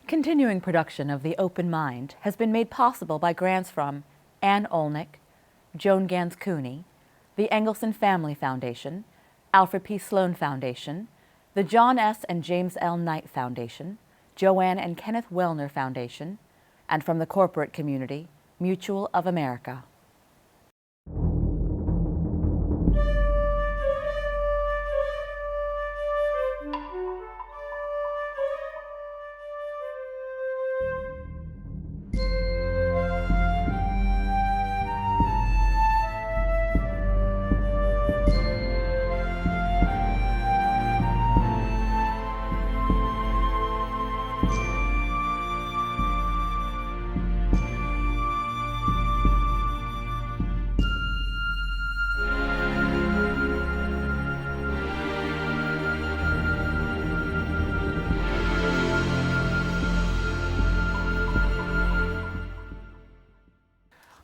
Continuing production of The Open Mind has been made possible by grants from Ann Olnick, Joan Gans Cooney, the Engelson Family Foundation, Alfred P. Sloan Foundation, the John S. and James L. Knight Foundation, Joanne and Kenneth Wellner Foundation, and from the corporate community, Mutual of America.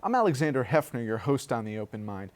I'm Alexander Heffner, your host on The Open Mind.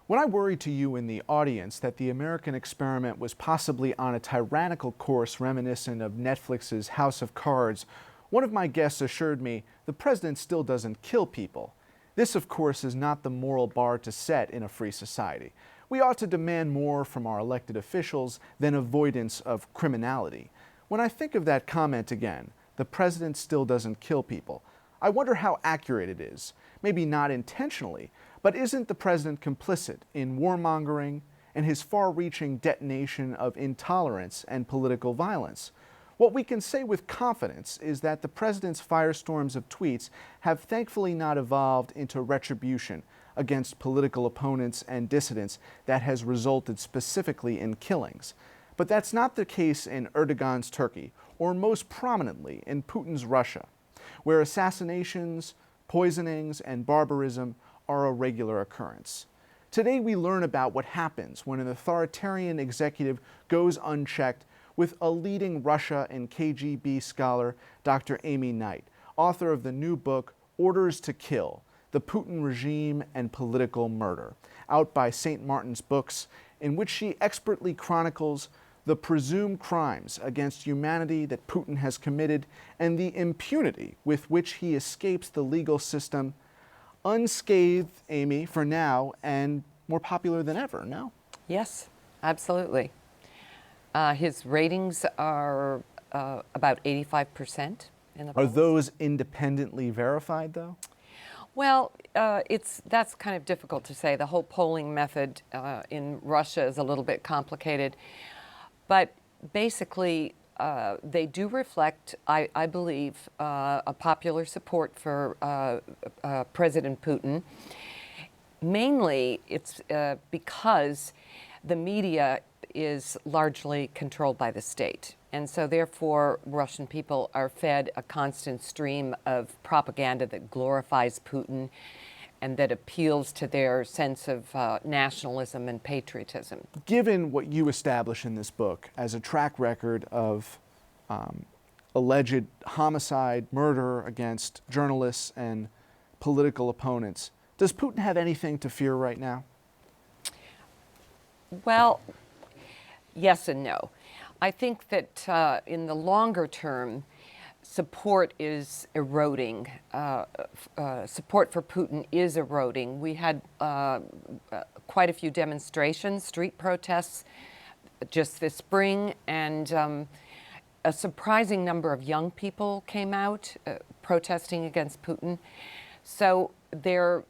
When I worried to you in the audience that the American experiment was possibly on a tyrannical course reminiscent of Netflix's House of Cards, one of my guests assured me the president still doesn't kill people. This, of course, is not the moral bar to set in a free society. We ought to demand more from our elected officials than avoidance of criminality. When I think of that comment again, the president still doesn't kill people, I wonder how accurate it is. Maybe not intentionally, but isn't the president complicit in warmongering and his far-reaching detonation of intolerance and political violence? What we can say with confidence is that the president's firestorms of tweets have thankfully not evolved into retribution against political opponents and dissidents that has resulted specifically in killings. But that's not the case in Erdogan's Turkey, or most prominently in Putin's Russia, where assassinations, poisonings, and barbarism are a regular occurrence. Today we learn about what happens when an authoritarian executive goes unchecked with a leading Russia and KGB scholar, Dr. Amy Knight, author of the new book, Orders to Kill: The Putin Regime and Political Murder, out by St. Martin's Books, in which she expertly chronicles the presumed crimes against humanity that Putin has committed and the impunity with which he escapes the legal system, unscathed, Amy, for now, and more popular than ever, no? Yes, absolutely. His ratings are about 85% in the polls. Are those independently verified, though? Well, that's kind of difficult to say. The whole polling method in Russia is a little bit complicated. But basically, they do reflect, I believe, a popular support for President Putin. Mainly, it's because the media is largely controlled by the state. And so, therefore, Russian people are fed a constant stream of propaganda that glorifies Putin and that appeals to their sense of nationalism and patriotism. Given what you establish in this book as a track record of alleged homicide, murder against journalists and political opponents, does Putin have anything to fear right now? Well, yes and no. I think that in the longer term, support is eroding. Support for Putin is eroding. We had quite a few demonstrations, street protests just this spring, and a surprising number of young people came out protesting against Putin. So they're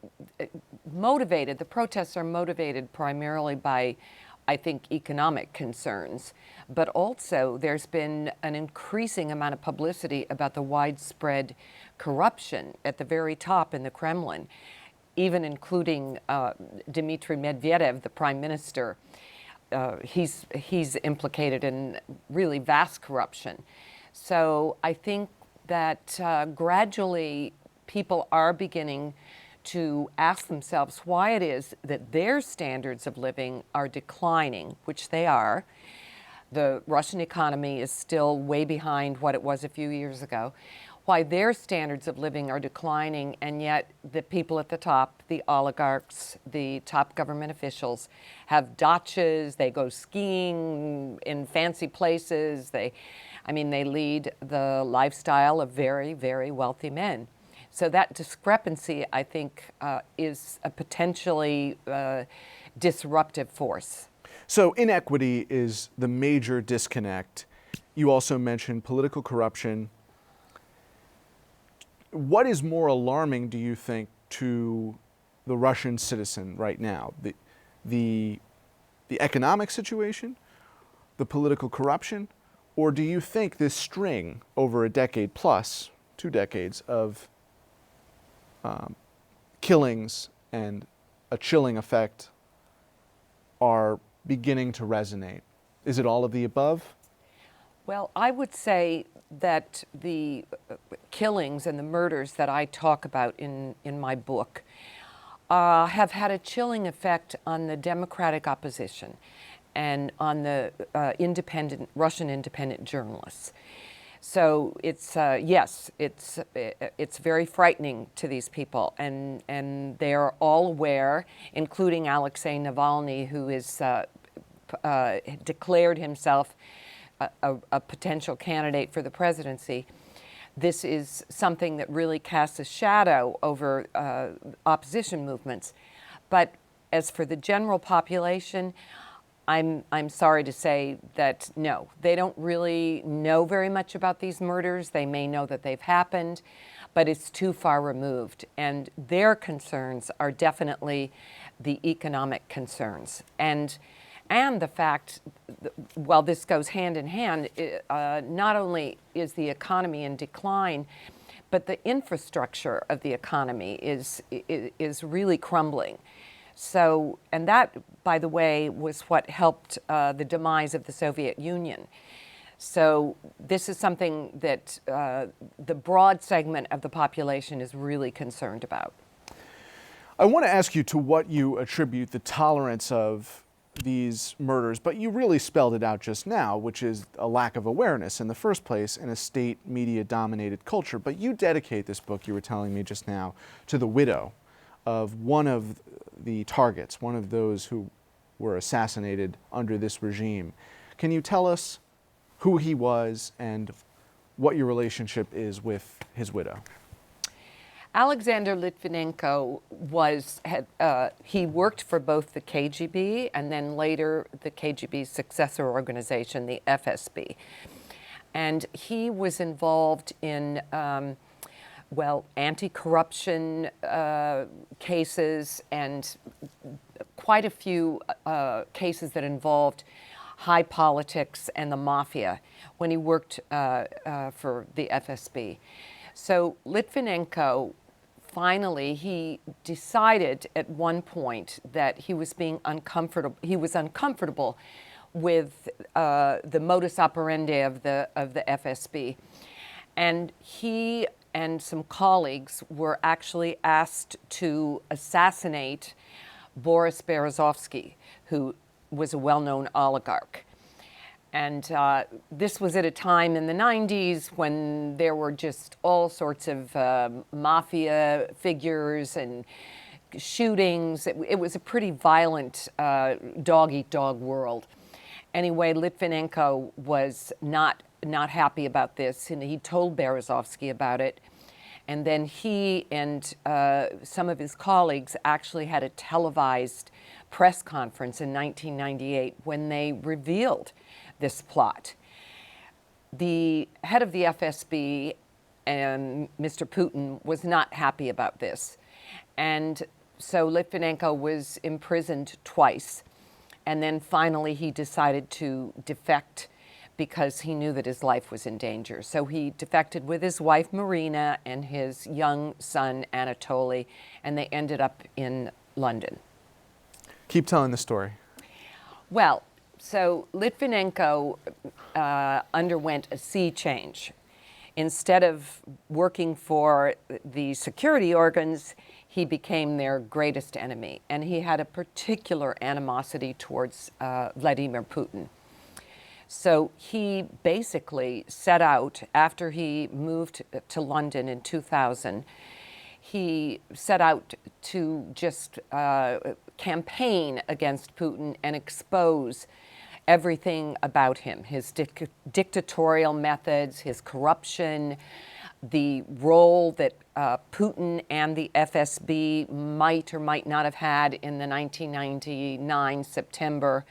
motivated, the protests are motivated primarily by, I think, economic concerns, but also there's been an increasing amount of publicity about the widespread corruption at the very top in the Kremlin, even including Dmitry Medvedev, the prime minister. He's implicated in really vast corruption. So I think that gradually people are beginning to ask themselves why it is that their standards of living are declining, which they are. The Russian economy is still way behind what it was a few years ago. Why their standards of living are declining, and yet the people at the top, the oligarchs, the top government officials, have dachas, they go skiing in fancy places, they I mean, they lead the lifestyle of very, very wealthy men. So that discrepancy, I think, is a potentially disruptive force. So inequity is the major disconnect. You also mentioned political corruption. What is more alarming, do you think, to the Russian citizen right now? The economic situation, the political corruption, or do you think this string over a decade plus, 2 decades of killings and a chilling effect are beginning to resonate? Is it all of the above? Well, I would say that the killings and the murders that I talk about in my book have had a chilling effect on the democratic opposition and on the Russian independent journalists. So it's yes, it's very frightening to these people, and they are all aware, including Alexei Navalny, who is declared himself a potential candidate for the presidency. This is something that really casts a shadow over opposition movements. But as for the general population, I'm sorry to say that no, they don't really know very much about these murders. They may know that they've happened, but it's too far removed. And their concerns are definitely the economic concerns. And the fact, well, this goes hand in hand, not only is the economy in decline, but the infrastructure of the economy is really crumbling. So, and that, by the way, was what helped the demise of the Soviet Union. So this is something that the broad segment of the population is really concerned about. I want to ask you to what you attribute the tolerance of these murders, but you really spelled it out just now, which is a lack of awareness in the first place in a state media-dominated culture. But you dedicate this book, you were telling me just now, to the widow of one of the targets, one of those who were assassinated under this regime. Can you tell us who he was and what your relationship is with his widow? Alexander Litvinenko he worked for both the KGB and then later the KGB's successor organization, the FSB. And he was involved in, anti-corruption cases and quite a few cases that involved high politics and the mafia when he worked for the FSB. So Litvinenko, finally, he decided at one point that he was being uncomfortable. He was uncomfortable with the modus operandi of the FSB, and he and some colleagues were actually asked to assassinate Boris Berezovsky, who was a well-known oligarch. And this was at a time in the 90s when there were just all sorts of mafia figures and shootings. It was a pretty violent dog-eat-dog world. Anyway, Litvinenko was not happy about this, and he told Berezovsky about it. And then he and some of his colleagues actually had a televised press conference in 1998 when they revealed this plot. The head of the FSB, Mr. Putin, was not happy about this. And so Litvinenko was imprisoned twice. And then finally he decided to defect because he knew that his life was in danger. So he defected with his wife Marina and his young son Anatoly, and they ended up in London. Keep telling the story. Well, so Litvinenko underwent a sea change. Instead of working for the security organs, he became their greatest enemy. And he had a particular animosity towards Vladimir Putin. So he basically set out, after he moved to London in 2000, he set out to just campaign against Putin and expose everything about him, his dictatorial methods, his corruption, the role that Putin and the FSB might or might not have had in the 1999 September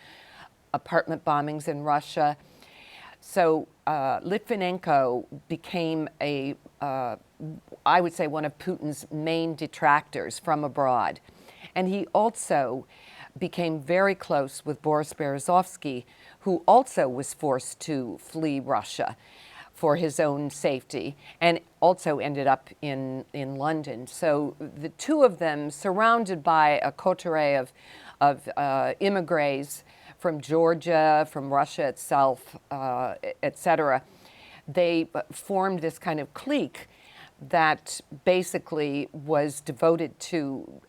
apartment bombings in Russia. So Litvinenko became I would say, one of Putin's main detractors from abroad. And he also became very close with Boris Berezovsky, who also was forced to flee Russia for his own safety, and also ended up in London. So the two of them, surrounded by a coterie of immigrants from Georgia, from Russia itself, et cetera, they formed this kind of clique that basically was devoted to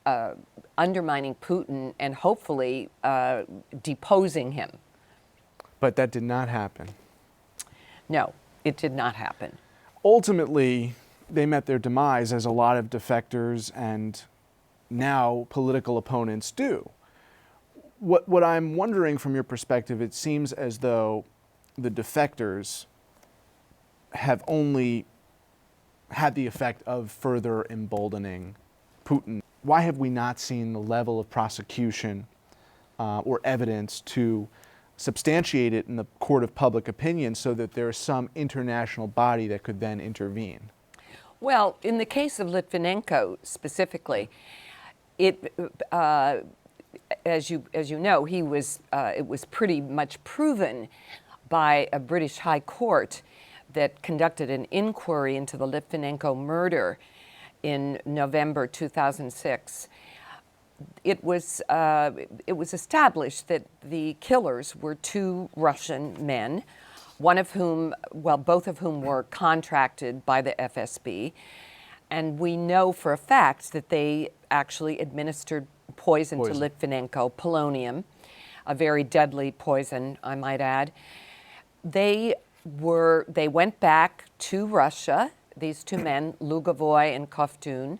undermining Putin and hopefully deposing him. But that did not happen. No, it did not happen. Ultimately, they met their demise, as a lot of defectors and now political opponents do. What I'm wondering from your perspective, it seems as though the defectors have only had the effect of further emboldening Putin. Why have we not seen the level of prosecution or evidence to substantiate it in the court of public opinion so that there's some international body that could then intervene? Well, in the case of Litvinenko specifically, as you know, it was pretty much proven by a British High Court that conducted an inquiry into the Litvinenko murder in November 2006. It was established that the killers were two Russian men, both of whom were contracted by the FSB, and we know for a fact that they actually administered poison to Litvinenko, polonium, a very deadly poison, I might add. They went back to Russia, these two men, Lugovoy and Kovtun,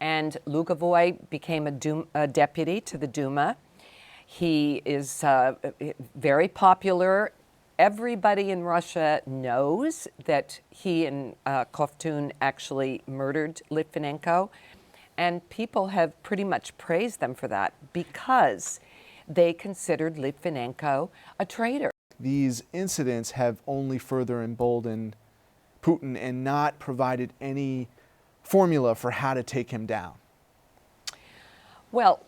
and Lugovoy became a deputy to the Duma. He is very popular. Everybody in Russia knows that he and Kovtun actually murdered Litvinenko, and people have pretty much praised them for that because they considered Litvinenko a traitor. These incidents have only further emboldened Putin and not provided any formula for how to take him down. Well,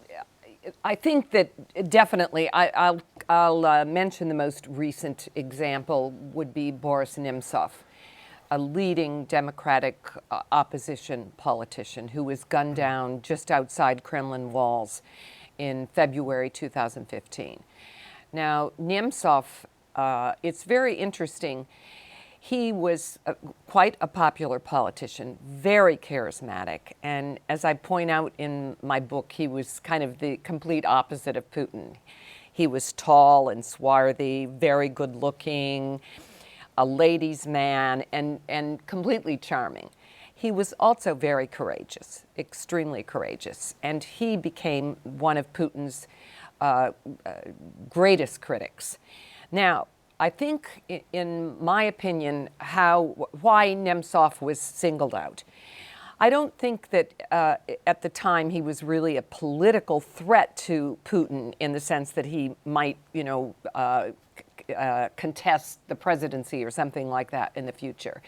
I think that definitely, I'll mention the most recent example would be Boris Nemtsov, a leading Democratic opposition politician who was gunned down just outside Kremlin walls in February 2015. Now, Nemtsov, it's very interesting. He was quite a popular politician, very charismatic, and as I point out in my book, he was kind of the complete opposite of Putin. He was tall and swarthy, very good-looking, a ladies' man, and completely charming. He was also very courageous, extremely courageous, and he became one of Putin's greatest critics. Now, I think, in my opinion, why Nemtsov was singled out. I don't think that at the time he was really a political threat to Putin in the sense that he might, contest the presidency or something like that in the future.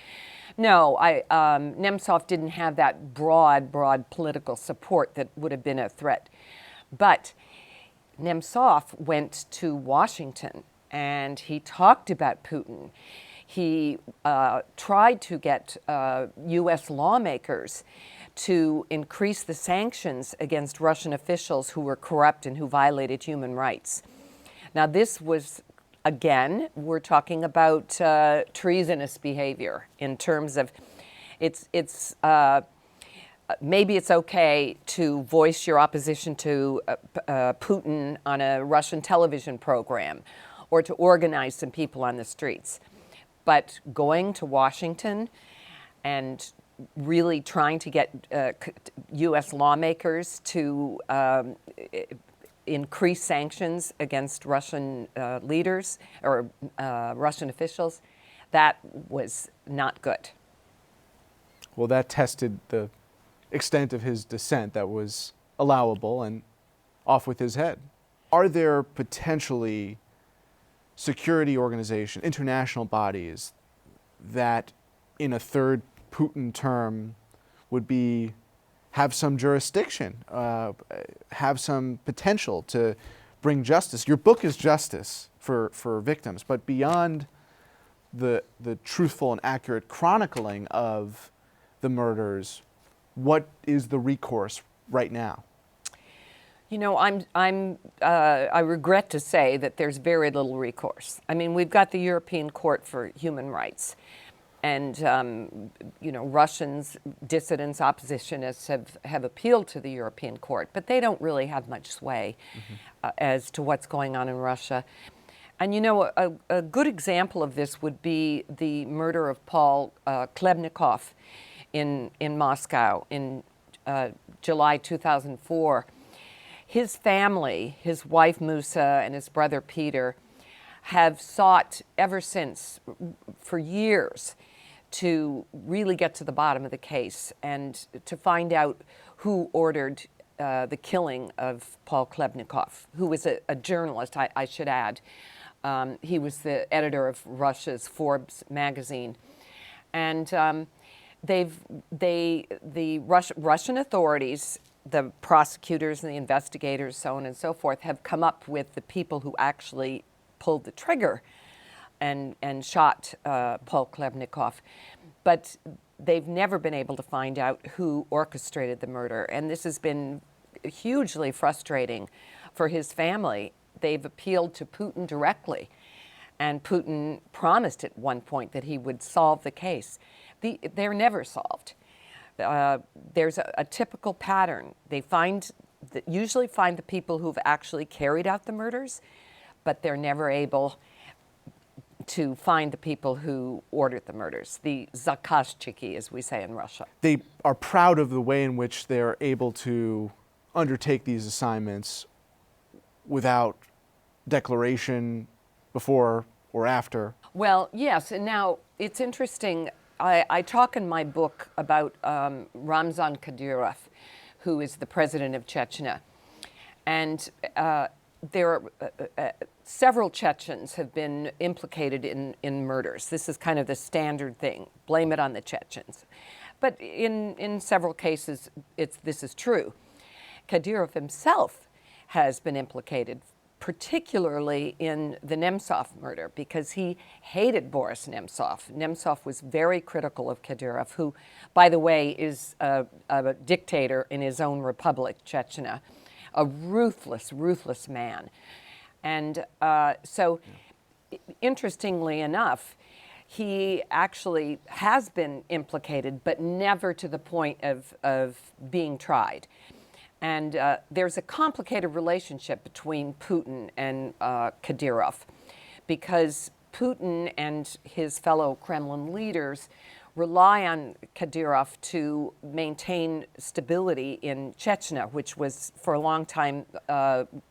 No, Nemtsov didn't have that broad political support that would have been a threat. But Nemtsov went to Washington and he talked about Putin. He tried to get U.S. lawmakers to increase the sanctions against Russian officials who were corrupt and who violated human rights. Now, this was, again, we're talking about treasonous behavior in terms of maybe it's okay to voice your opposition to Putin on a Russian television program, or to organize some people on the streets. But going to Washington and really trying to get U.S. lawmakers to increase sanctions against Russian leaders or Russian officials. That was not good. Well, that tested the extent of his dissent that was allowable, and off with his head. Are there potentially security organizations, international bodies, that in a third Putin term would have some jurisdiction, have some potential to bring justice? Your book is justice for victims, but beyond the truthful and accurate chronicling of the murders, what is the recourse right now? You know, I regret to say that there's very little recourse. I mean, we've got the European Court for Human Rights, and you know, Russians, dissidents, oppositionists have appealed to the European Court, but they don't really have much sway as to what's going on in Russia. And you know, a good example of this would be the murder of Paul Klebnikov in Moscow in July 2004. His family, his wife Musa and his brother Peter, have sought ever since, for years, to really get to the bottom of the case and to find out who ordered the killing of Paul Klebnikov, who was a journalist, I should add. He was the editor of Russia's Forbes magazine. And the Russian authorities, the prosecutors and the investigators, so on and so forth, have come up with the people who actually pulled the trigger and shot Paul Klebnikov. But they've never been able to find out who orchestrated the murder. And this has been hugely frustrating for his family. They've appealed to Putin directly, and Putin promised at one point that he would solve the case. They're never solved. There's a typical pattern. They usually find the people who've actually carried out the murders, but they're never able to find the people who ordered the murders, the zakazchiki, as we say in Russia. They are proud of the way in which they're able to undertake these assignments without declaration before or after. Well, yes, and now it's interesting. I talk in my book about Ramzan Kadyrov, who is the president of Chechnya. And there are several Chechens have been implicated in murders. This is kind of the standard thing. Blame it on the Chechens. But in several cases, this is true. Kadyrov himself has been implicated, particularly in the Nemtsov murder, because he hated Boris Nemtsov. Nemtsov was very critical of Kadyrov, who, by the way, is a dictator in his own republic, Chechnya, a ruthless, ruthless man. And so, interestingly enough, he actually has been implicated, but never to the point of being tried. And there's a complicated relationship between Putin and Kadyrov, because Putin and his fellow Kremlin leaders rely on Kadyrov to maintain stability in Chechnya, which was for a long time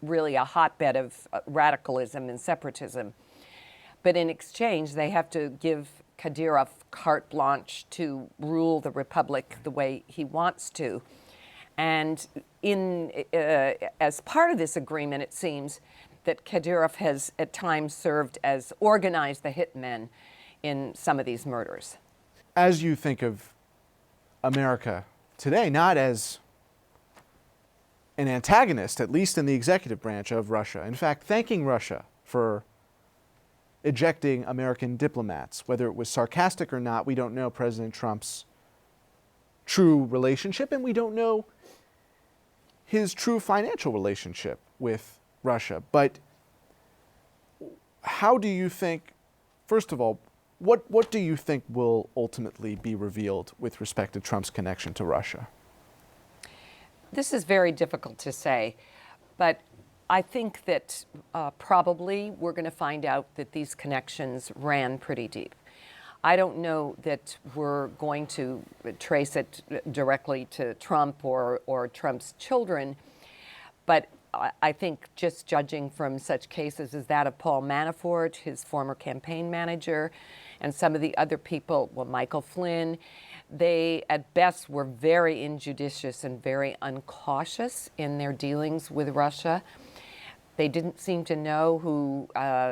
really a hotbed of radicalism and separatism. But in exchange, they have to give Kadyrov carte blanche to rule the republic the way he wants to. And as part of this agreement, it seems that Kadyrov has at times served as organized the hitmen in some of these murders. As you think of America today, not as an antagonist, at least in the executive branch of Russia, in fact, thanking Russia for ejecting American diplomats, whether it was sarcastic or not, we don't know President Trump's true relationship, and we don't know his true financial relationship with Russia. But how do you think, first of all, what do you think will ultimately be revealed with respect to Trump's connection to Russia? This is very difficult to say, but I think that probably we're going to find out that these connections ran pretty deep. I don't know that we're going to trace it directly to Trump or Trump's children, but I think just judging from such cases as that of Paul Manafort, his former campaign manager, and some of the other people, well, Michael Flynn, they at best were very injudicious and very uncautious in their dealings with Russia. They didn't seem to know who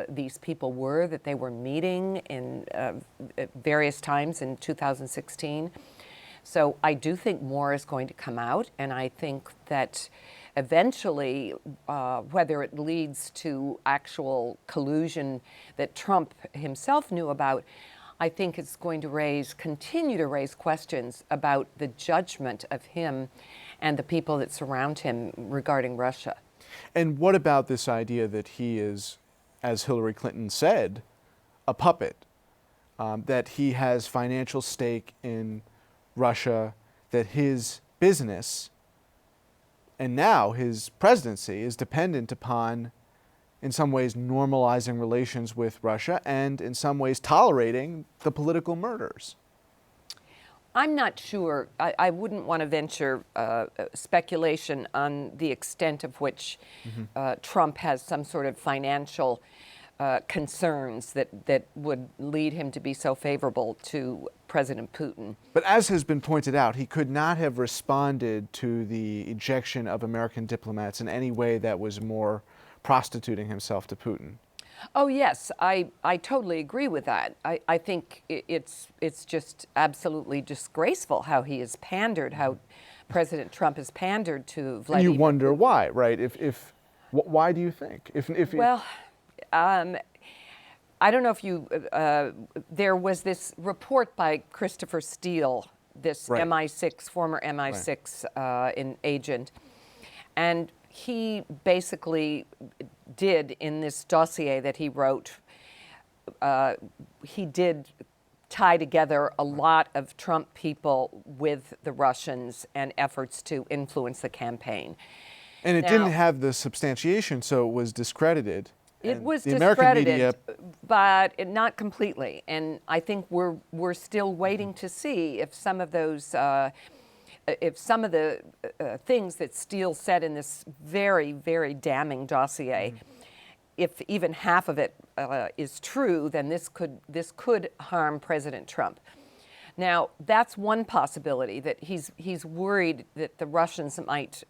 these people were that they were meeting in at various times in 2016. So I do think more is going to come out, and I think that eventually, whether it leads to actual collusion that Trump himself knew about, I think it's going to continue to raise questions about the judgment of him and the people that surround him regarding Russia. And what about this idea that he is, as Hillary Clinton said, a puppet, that he has financial stake in Russia, that his business and now his presidency is dependent upon, in some ways, normalizing relations with Russia and in some ways tolerating the political murders? I'm not sure. I wouldn't want to venture speculation on the extent of which Trump has some sort of financial concerns that would lead him to be so favorable to President Putin. But as has been pointed out, he could not have responded to the ejection of American diplomats in any way that was more prostituting himself to Putin. Oh, yes, I totally agree with that. I think it's just absolutely disgraceful how he has pandered, how President Trump has pandered to Vladimir. And you wonder why, right? Why do you think? Well, I don't know if you, there was this report by Christopher Steele, this right. MI6, former MI6 right. Agent, and he basically did, in this dossier that he wrote, he did tie together a lot of Trump people with the Russians and efforts to influence the campaign. And it didn't have the substantiation, so it was discredited. It was the discredited, American media, but not completely. And I think we're still waiting to see if some of those, if some of the things that Steele said in this very, very damning dossier, if even half of it is true, then this could harm President Trump. Now, that's one possibility, that he's worried that the Russians might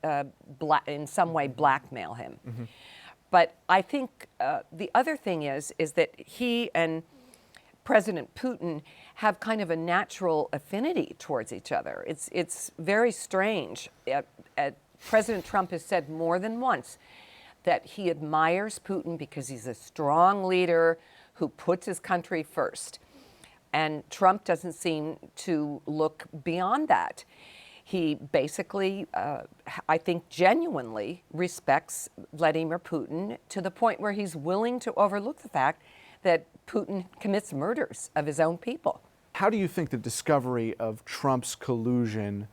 in some way blackmail him. But I think the other thing is that he and President Putin have kind of a natural affinity towards each other. It's very strange. President Trump has said more than once that he admires Putin because he's a strong leader who puts his country first. And Trump doesn't seem to look beyond that. He basically, I think, genuinely respects Vladimir Putin to the point where he's willing to overlook the fact that Putin commits murders of his own people. How do you think the discovery of Trump's collusion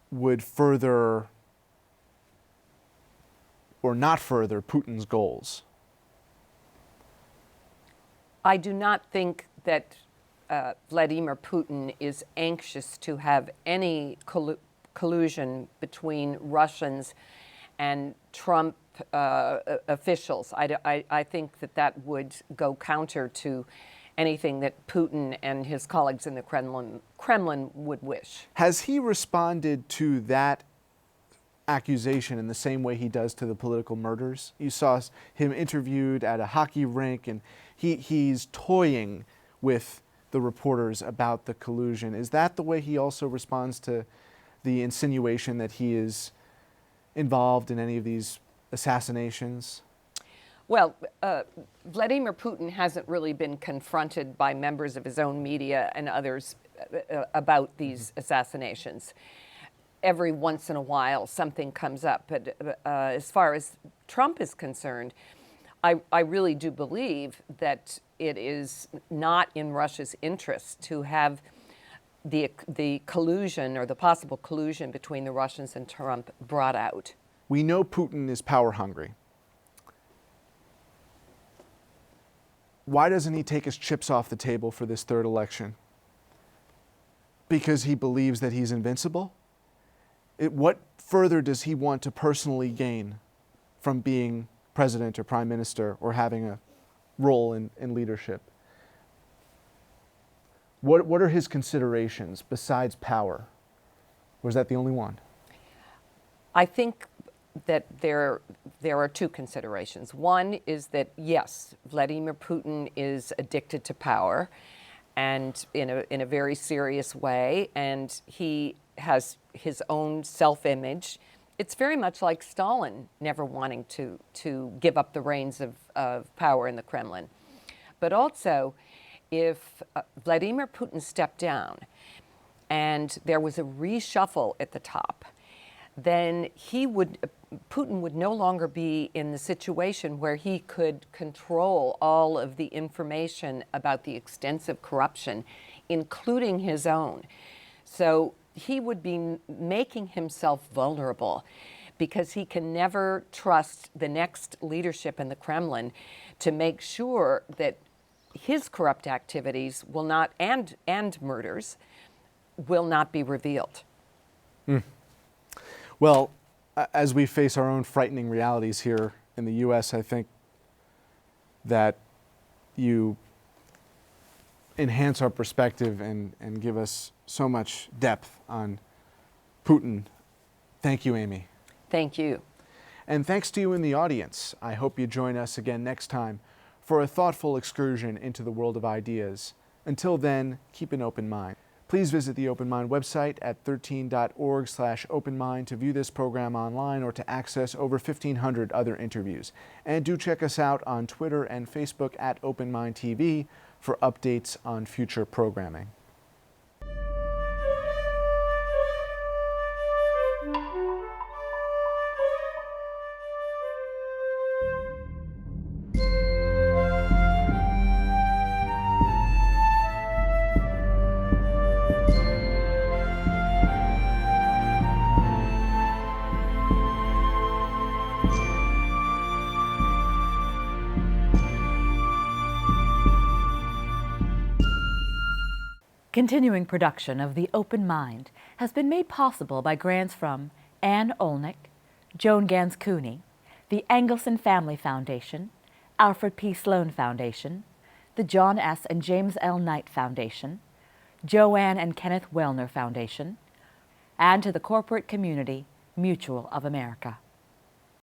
would further or not further Putin's goals? I do not think that Vladimir Putin is anxious to have any collusion between Russians and Trump officials. I think that would go counter to anything that Putin and his colleagues in the Kremlin would wish. Has he responded to that accusation in the same way he does to the political murders? You saw him interviewed at a hockey rink, and he's toying with the reporters about the collusion. Is that the way he also responds to the insinuation that he is involved in any of these assassinations? Well, Vladimir Putin hasn't really been confronted by members of his own media and others about these assassinations. Every once in a while, something comes up. But as far as Trump is concerned, I really do believe that it is not in Russia's interest to have the collusion or the possible collusion between the Russians and Trump brought out. We know Putin is power hungry. Why doesn't he take his chips off the table for this third election? Because he believes that he's invincible? What further does he want to personally gain from being president or prime minister or having a role in leadership? What are his considerations besides power? Or is that the only one? I think that there are two considerations. One is that, yes, Vladimir Putin is addicted to power, and in a very serious way, and he has his own self-image. It's very much like Stalin never wanting to give up the reins of power in the Kremlin. But also, if Vladimir Putin stepped down and there was a reshuffle at the top, then Putin would no longer be in the situation where he could control all of the information about the extensive corruption, including his own. So he would be making himself vulnerable because he can never trust the next leadership in the Kremlin to make sure that his corrupt activities will not, and murders, will not be revealed. Well, as we face our own frightening realities here in the U.S., I think that you enhance our perspective and give us so much depth on Putin. Thank you, Amy. Thank you. And thanks to you in the audience. I hope you join us again next time for a thoughtful excursion into the world of ideas. Until then, keep an open mind. Please visit the Open Mind website at 13.org/openmind to view this program online or to access over 1,500 other interviews. And do check us out on Twitter and Facebook at Open Mind TV for updates on future programming. Continuing production of The Open Mind has been made possible by grants from Anne Olnick, Joan Gans Cooney, the Engelson Family Foundation, Alfred P. Sloan Foundation, the John S. and James L. Knight Foundation, Joanne and Kenneth Wellner Foundation, and to the corporate community Mutual of America.